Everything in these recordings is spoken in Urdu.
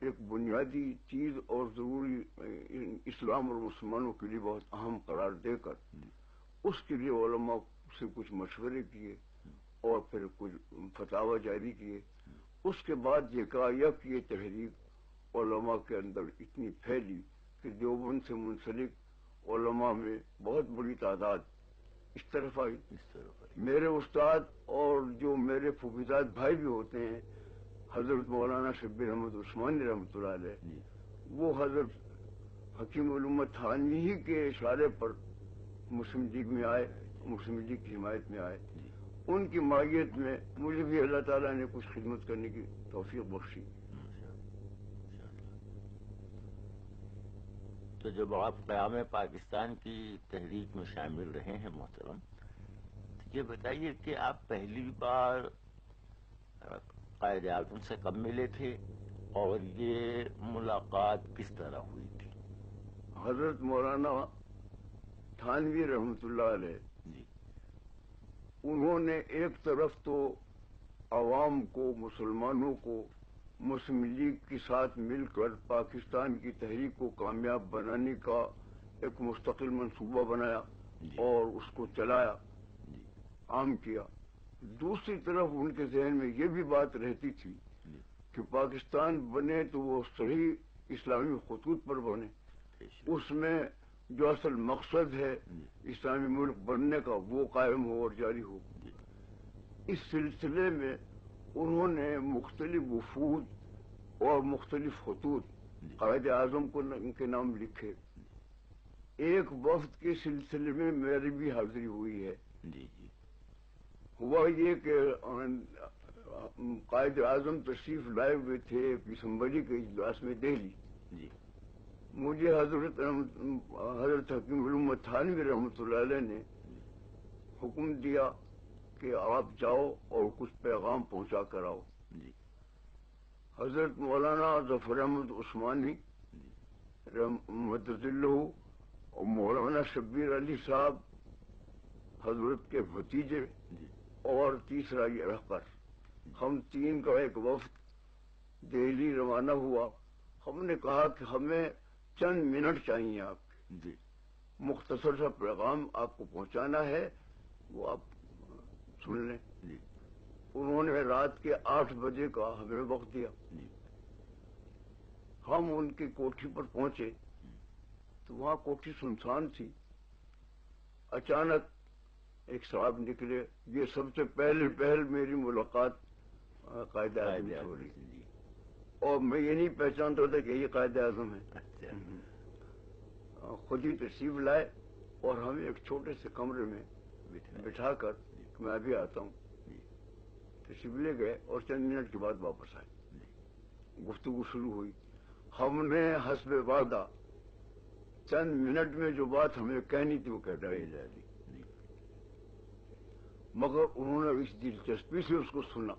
ایک بنیادی چیز اور ضروری اسلام اور مسلمانوں کے لیے بہت اہم قرار دے کر اس کے لیے علماء سے کچھ مشورے کیے اور پھر کچھ فتاوی جاری کیے. اس کے بعد یہ کہا یہ تحریک علماء کے اندر اتنی پھیلی کہ دیوبند سے منسلک علماء میں بہت بڑی تعداد اس طرف آئی. میرے استاد اور جو میرے پھوپھیزاد بھائی بھی ہوتے ہیں حضرت مولانا شبیر احمد عثمانی رحمۃ اللہ علیہ، وہ حضرت حکیم الامت تھانوی ہی کے اشارے پر مسلم لیگ میں آئے، مسلم لیگ کی حمایت میں آئے. ان کی مائیت میں مجھے بھی اللہ تعالیٰ نے کچھ خدمت کرنے کی توفیق بخشی. تو جب آپ قیام پاکستان کی تحریک میں شامل رہے ہیں محترم، تو یہ بتائیے کہ آپ پہلی بار قائد اعظم سے کب ملے تھے اور یہ ملاقات کس طرح ہوئی تھی؟ حضرت مولانا تھانوی رحمۃ اللہ علیہ جی، انہوں نے ایک طرف تو عوام کو، مسلمانوں کو مسلم لیگ کے ساتھ مل کر پاکستان کی تحریک کو کامیاب بنانے کا ایک مستقل منصوبہ بنایا اور اس کو چلایا، عام کیا. دوسری طرف ان کے ذہن میں یہ بھی بات رہتی تھی کہ پاکستان بنے تو وہ صحیح اسلامی خطوط پر بنے، اس میں جو اصل مقصد ہے اسلامی ملک بننے کا وہ قائم ہو اور جاری ہو. اس سلسلے میں انہوں نے مختلف وفود اور مختلف خطوط قائد اعظم کو کے نام لکھے. ایک وفد کے سلسلے میں میری بھی حاضری ہوئی ہے. ہوا یہ کہ قائد اعظم تشریف لائے ہوئے تھے اسمبلی کے اجلاس میں دہلی. مجھے حضرت حکیم الامت تھانوی رحمۃ اللہ علیہ نے حکم دیا کہ آپ جاؤ اور کچھ پیغام پہنچا کر آؤ. حضرت مولانا ظفر احمد عثمانی مدد اللہ اور مولانا شبیر علی صاحب حضرت کے بھتیجے اور تیسرا یہ رہبر، ہم تین کا ایک وفد دہلی روانہ ہوا. ہم نے کہا کہ ہمیں چند منٹ چاہیے آپ کے، مختصر سا پیغام آپ کو پہنچانا ہے، وہ آپ سن لیں. انہوں نے رات کے 8 بجے کا ہمیں وقت دیا. ہم ان کی کوٹھی پر پہنچے تو وہاں کوٹھی سنسان تھی. اچانک ایک صاحب نکلے. یہ سب سے پہل میری ملاقات قائد اعظم سے ہو رہی تھی اور میں یہ نہیں پہچانتا تھا کہ یہ قائد اعظم ہے. خود ہی تشریف لائے اور ہمیں ایک چھوٹے سے کمرے میں بٹھا کر میں ابھی آتا ہوں تشریف لے گئے اور چند منٹ کے بعد واپس آئے. گفتگو شروع ہوئی. ہم نے حسب وعدہ چند منٹ میں جو بات ہمیں کہنی تھی وہ کہہ ڈالی، مگر انہوں نے اس دلچسپی سے اس کو سنا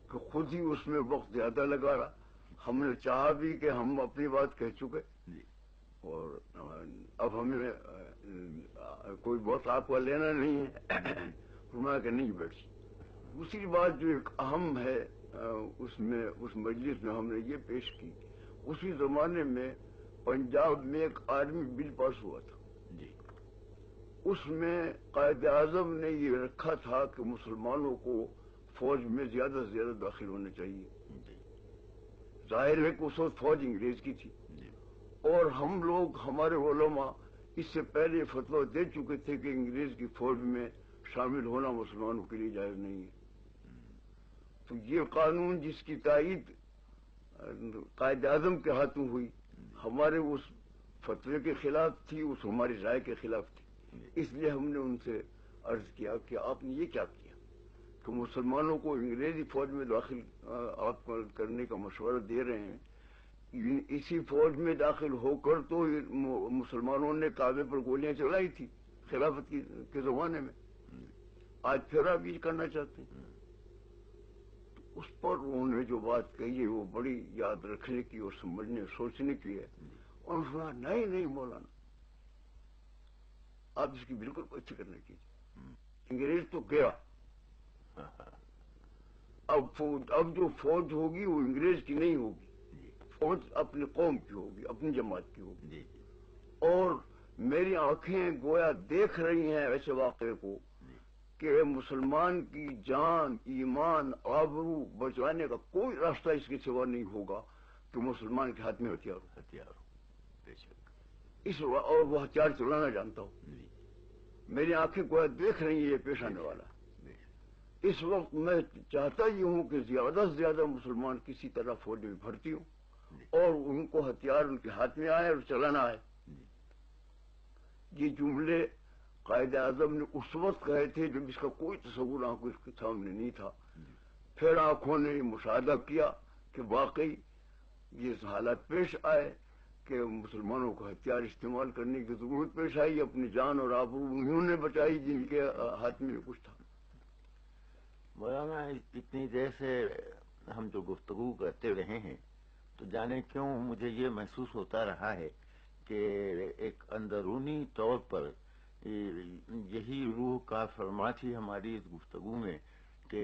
کہ خود ہی اس میں وقت زیادہ لگا رہا. ہم نے چاہا بھی کہ ہم اپنی بات کہہ چکے اور اب ہمیں کوئی بہت آپ کا لینا نہیں ہے. فرمایا کہ نہیں بیٹھ. دوسری بات جو ایک اہم ہے اس مجلس میں ہم نے یہ پیش کی، اسی زمانے میں پنجاب میں ایک آرمی بل پاس ہوا تھا. اس میں قائد اعظم نے یہ رکھا تھا کہ مسلمانوں کو فوج میں زیادہ سے زیادہ داخل ہونا چاہیے. ظاہر ہے کہ اس وقت فوج انگریز کی تھی اور ہم لوگ، ہمارے علماء اس سے پہلے فتویٰ دے چکے تھے کہ انگریز کی فوج میں شامل ہونا مسلمانوں کے لیے جائز نہیں ہے. تو یہ قانون جس کی تائید قائد اعظم کے ہاتھوں ہوئی، ہمارے اس فتوے کے خلاف تھی، اس ہماری رائے کے خلاف تھی. اس لیے ہم نے ان سے عرض کیا کہ آپ نے یہ کیا کیا کہ مسلمانوں کو انگریزی فوج میں داخل آپ کرنے کا مشورہ دے رہے ہیں. اسی فوج میں داخل ہو کر تو مسلمانوں نے کعبے پر گولیاں چلائی تھی خلافت کے زمانے میں، آج پھر آپ یہ کرنا چاہتے ہیں. تو اس پر انہوں نے جو بات کہی ہے وہ بڑی یاد رکھنے کی اور سمجھنے سوچنے کی ہے. اور انہوں نے کہا نہیں مولانا، آپ اس کی بالکل کوئی فکر نہیں کیجیے. انگریز تو گیا، اب جو فوج ہوگی وہ انگریز کی نہیں ہوگی. بہت اپنی قوم کی ہوگی، اپنی جماعت کی ہوگی، جی اور میری آنکھیں گویا دیکھ رہی ہیں ایسے واقعے کو جی کہ مسلمان کی جان، ایمان، آبرو بچانے کا کوئی راستہ اس کے سوا نہیں ہوگا کہ مسلمان کے ہاتھ میں ہتھیار ہو، ہتھیار ہو، بے شک، اور وہ ہتھیار چلانا جانتا ہو۔ جی میری آنکھیں گویا دیکھ رہی ہیں یہ پیش آنے والا۔ بے شک، اس وقت میں چاہتا ہی ہوں کہ زیادہ سے زیادہ مسلمان کسی طرح فوج میں بھرتی ہوں جی اور ان کو ہتھیار ان کے ہاتھ میں آئے اور چلانا آئے۔ جی یہ جملے قائد اعظم نے اس وقت کہے تھے جب اس کا کوئی تصور آنکھوں کے سامنے نہیں تھا۔ جی پھر آنکھوں نے مشاہدہ کیا کہ واقعی یہ حالات پیش آئے کہ مسلمانوں کو ہتھیار استعمال کرنے کی ضرورت پیش آئی، اپنی جان اور آبرو انہوں نے بچائی جن کے ہاتھ میں کچھ تھا۔ مولانا اتنی دیر سے ہم جو گفتگو کرتے رہے ہیں تو جانے کیوں مجھے یہ محسوس ہوتا رہا ہے کہ ایک اندرونی طور پر یہی روح کا فرما تھی ہماری اس گفتگو میں کہ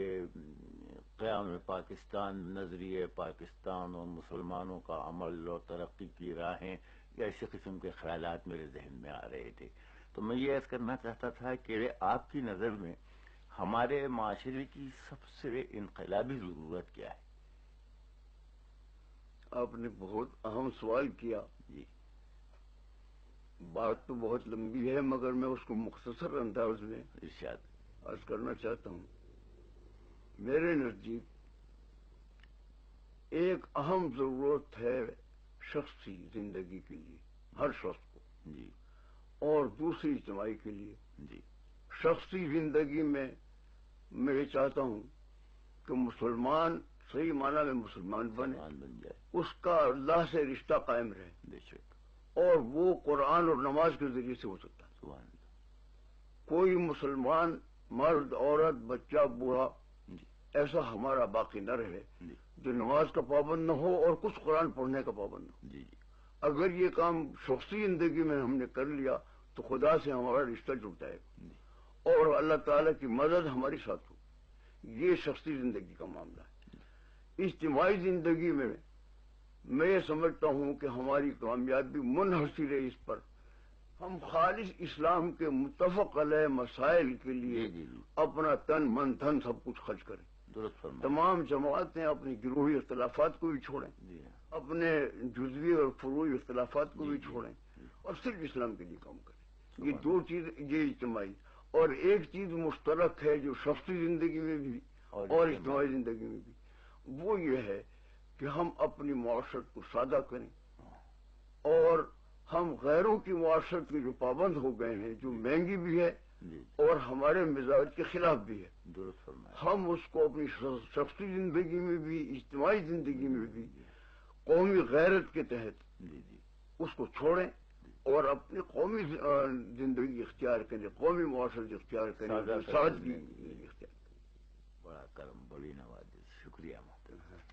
قیام پاکستان، نظریہ پاکستان اور مسلمانوں کا عمل اور ترقی کی راہیں، ایسے قسم کے خیالات میرے ذہن میں آ رہے تھے۔ تو میں یہ عرض کرنا چاہتا تھا کہ آپ کی نظر میں ہمارے معاشرے کی سب سے انقلابی ضرورت کیا ہے؟ آپ نے بہت اہم سوال کیا۔ جی بات تو بہت لمبی ہے مگر میں اس کو مختصر انداز میں ارشاد۔ عرض کرنا چاہتا ہوں۔ میرے نزدیک ایک اہم ضرورت ہے شخصی زندگی کے لیے، ہر شخص کو، جی اور دوسری اجتماعی کے لیے۔ جی شخصی زندگی میں یہ چاہتا ہوں کہ مسلمان صحیح معنی میں مسلمان بنے، بن جائے، اس کا اللہ سے رشتہ قائم رہے، بے شک، اور وہ قرآن اور نماز کے ذریعے سے ہو سکتا ہے۔ سبحان اللہ، کوئی مسلمان مرد، عورت، بچہ، بوڑھا جی ایسا ہمارا باقی نہ رہے جی جو نماز کا پابند نہ ہو اور کچھ قرآن پڑھنے کا پابند نہ ہو۔ جی جی اگر یہ کام شخصی زندگی میں ہم نے کر لیا تو خدا سے ہمارا رشتہ جڑ جائے گا جی اور اللہ تعالیٰ کی مدد ہماری ساتھ ہو۔ یہ شخصی زندگی کا معاملہ ہے۔ اجتماعی زندگی میں میں یہ سمجھتا ہوں کہ ہماری کامیابی منحصر ہے اس پر ہم خالص اسلام کے متفق علیہ مسائل کے لیے جی جی اپنا تن من دھن سب کچھ خرچ کریں۔ درست فرمایا، تمام جماعتیں اپنی گروہی اختلافات کو بھی چھوڑیں، جی ہاں، اپنے جزوی اور فروعی اختلافات کو جی بھی جی چھوڑیں جی، اور صرف اسلام کے لیے کام کریں۔ یہ سبحان دو چیز، یہ اجتماعی، اور ایک چیز مشترک ہے جو شخصی زندگی میں بھی اور اجتماعی زندگی میں بھی، وہ یہ ہے کہ ہم اپنی معاشرت کو سادہ کریں، اور ہم غیروں کی معاشرت کے جو پابند ہو گئے ہیں، جو مہنگی بھی ہے جی اور ہمارے مزاج کے خلاف بھی ہے، درست فرمایا، ہم اس کو اپنی شخصی زندگی میں بھی، اجتماعی زندگی میں بھی قومی غیرت کے تحت جی جی اس کو چھوڑیں اور اپنی قومی زندگی اختیار کریں، قومی معاشرت اختیار کریں، سادہ سادگی زندگی، اختیار کریں۔ بڑا کرم، بڑی نوازش، شکریہ محترم۔